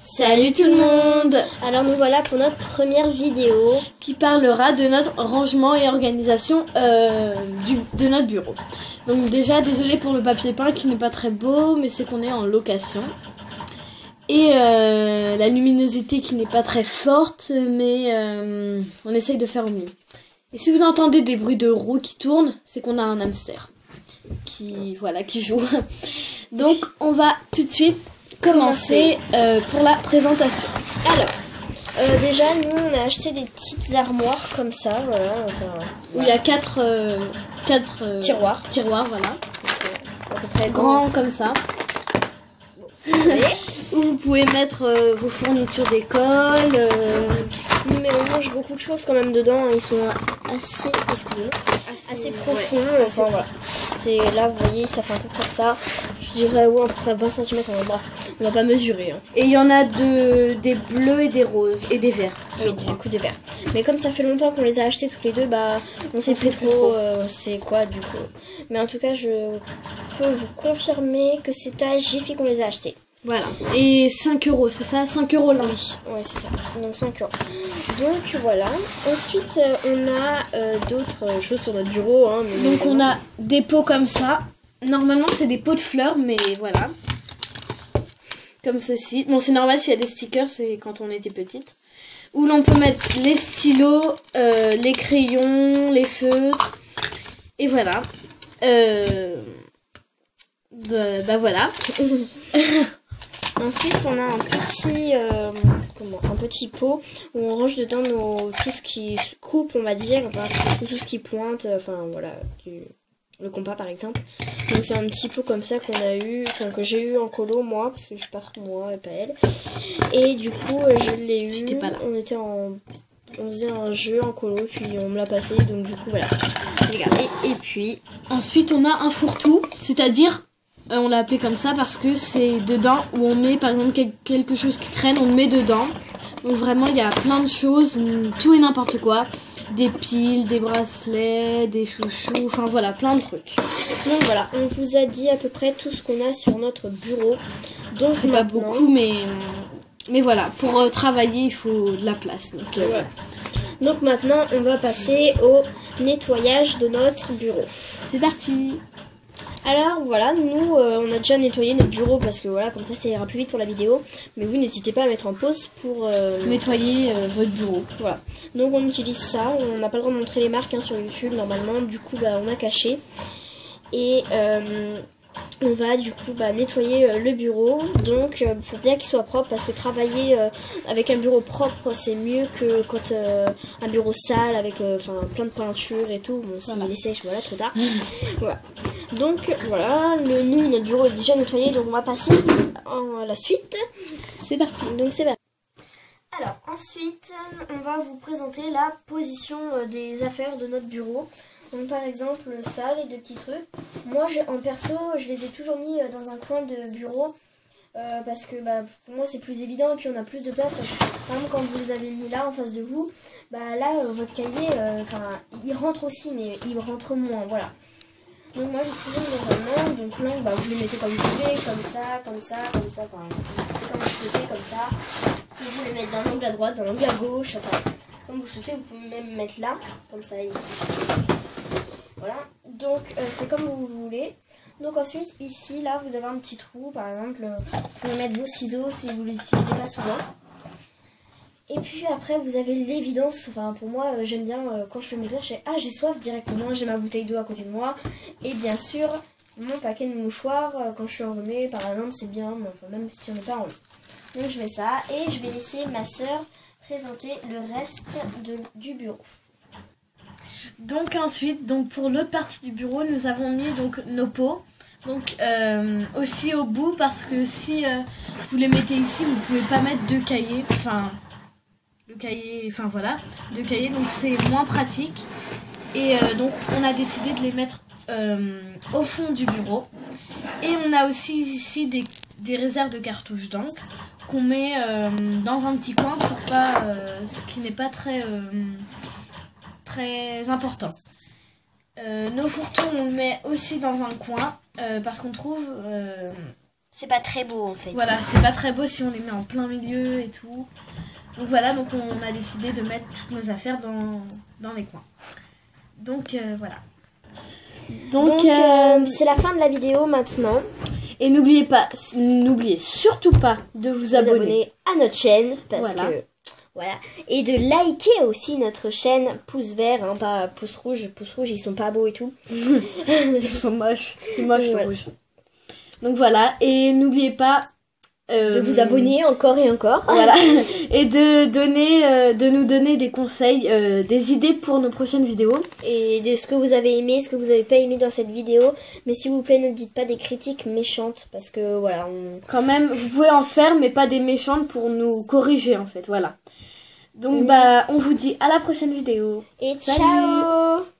Salut tout le monde! Alors nous voilà pour notre première vidéo qui parlera de notre rangement et organisation de notre bureau. Donc déjà, désolé pour le papier peint qui n'est pas très beau, mais c'est qu'on est en location. Et la luminosité qui n'est pas très forte, mais on essaye de faire au mieux. Et si vous entendez des bruits de roues qui tournent, c'est qu'on a un hamster qui joue. Donc on va tout de suite commencer pour la présentation. Alors, déjà nous on a acheté des petites armoires comme ça, voilà. Où il y a 4 tiroirs, voilà. à peu près Grands comme ça. Où vous pouvez mettre vos fournitures d'école. Mais on mange beaucoup de choses quand même dedans, ils sont assez profonds. Ouais, enfin voilà. C'est là, vous voyez, ça fait à peu près ça. Je dirais à peu près 20 cm. Bref, on va pas mesurer. Hein. Et il y en a des bleus et des roses et des verts. Oui, du coup des verts. Mais comme ça fait longtemps qu'on les a achetés toutes les deux, bah on sait plus trop c'est quoi du coup. Mais en tout cas, je peux vous confirmer que c'est à Jiffy qu'on les a achetés. Voilà. Et 5 €, c'est ça? 5 € là. Oui, c'est ça. Donc 5 €. Donc voilà. Ensuite, on a d'autres choses sur notre bureau. Hein, mais donc on a des pots comme ça. Normalement, c'est des pots de fleurs, mais voilà. Comme ceci. Bon, c'est normal s'il y a des stickers, c'est quand on était petite. Où l'on peut mettre les stylos, les crayons, les feutres. Et voilà. Voilà. Ensuite, on a un petit pot où on range dedans tout ce qui coupe, on va dire, tout ce qui pointe, voilà, le compas par exemple. Donc c'est un petit pot comme ça qu'on a eu, que j'ai eu en colo moi, parce que je pars moi et pas elle. Et du coup, je l'ai eu. J'étais pas là. On faisait un jeu en colo, puis on me l'a passé, donc du coup voilà. Regardez. Et puis ensuite, on a un fourre-tout, c'est-à-dire on l'a appelé comme ça parce que c'est dedans où on met par exemple quelque chose qui traîne, on le met dedans. Donc vraiment il y a plein de choses, tout et n'importe quoi. Des piles, des bracelets, des chouchous, enfin voilà, plein de trucs. Donc voilà, on vous a dit à peu près tout ce qu'on a sur notre bureau. Donc c'est pas beaucoup, mais voilà, pour travailler il faut de la place. Donc, voilà. Donc maintenant on va passer au nettoyage de notre bureau. C'est parti! Alors voilà, nous on a déjà nettoyé notre bureau parce que voilà, comme ça ira plus vite pour la vidéo. Mais vous n'hésitez pas à mettre en pause pour nettoyer votre bureau. Voilà, donc on utilise ça, on n'a pas le droit de montrer les marques sur YouTube normalement, du coup on a caché. Et on va du coup nettoyer le bureau, donc pour bien qu'il soit propre, parce que travailler avec un bureau propre c'est mieux que quand un bureau sale avec plein de peinture et tout. Bon, s'il est sèche, voilà, trop tard. Voilà. Donc voilà, notre bureau est déjà nettoyé, donc on va passer à la suite. C'est parti. Donc c'est parti. Alors ensuite, on va vous présenter la position des affaires de notre bureau. Donc par exemple ça, les deux petits trucs. Moi en perso je les ai toujours mis dans un coin de bureau parce que pour moi c'est plus évident et puis on a plus de place, parce que par exemple quand vous les avez mis là en face de vous, là votre cahier il rentre aussi, mais il rentre moins, voilà. Donc moi j'ai toujours normalement, donc là vous les mettez comme vous voulez, comme ça, c'est comme vous souhaitez, comme ça. Vous pouvez les mettre dans l'angle à droite, dans l'angle à gauche, comme vous souhaitez, vous pouvez même mettre là, comme ça ici. Voilà, donc c'est comme vous voulez. Donc ensuite ici là vous avez un petit trou, par exemple vous pouvez mettre vos ciseaux si vous les utilisez pas souvent. Et puis après vous avez l'évidence, pour moi j'aime bien quand je fais mes devoirs, j'ai soif directement, j'ai ma bouteille d'eau à côté de moi. Et bien sûr mon paquet de mouchoirs quand je suis enrhumée par exemple, c'est bien, même si on n'est pas enrhumé. Donc je mets ça et je vais laisser ma soeur présenter le reste du bureau. Donc ensuite, pour l'autre partie du bureau, nous avons mis nos pots. Donc aussi au bout, parce que si vous les mettez ici, vous pouvez pas mettre deux cahiers. Deux cahiers, donc c'est moins pratique. Et donc on a décidé de les mettre au fond du bureau. Et on a aussi ici des réserves de cartouches d'encre qu'on met dans un petit coin pour pas, ce qui n'est pas très important. Nos fourre-tout on le met aussi dans un coin parce qu'on trouve C'est pas très beau en fait. Voilà, c'est pas très beau si on les met en plein milieu et tout. Donc voilà, donc on a décidé de mettre toutes nos affaires dans les coins. Donc voilà. Donc c'est la fin de la vidéo maintenant. Et n'oubliez surtout pas de vous abonner à notre chaîne parce voilà. que voilà, et de liker aussi notre chaîne, pouce vert, hein, pas pouce rouge. Pouce rouge, ils sont pas beaux et tout. Ils sont moches, c'est moche Ouais. le rouge. Donc voilà, et n'oubliez pas De vous abonner encore et encore. voilà, et de nous donner des conseils, des idées pour nos prochaines vidéos. Et de ce que vous avez aimé, ce que vous avez pas aimé dans cette vidéo. Mais s'il vous plaît, ne dites pas des critiques méchantes parce que voilà, Quand même, vous pouvez en faire, mais pas des méchantes pour nous corriger en fait, voilà. Donc on vous dit à la prochaine vidéo. Et Salut. ciao.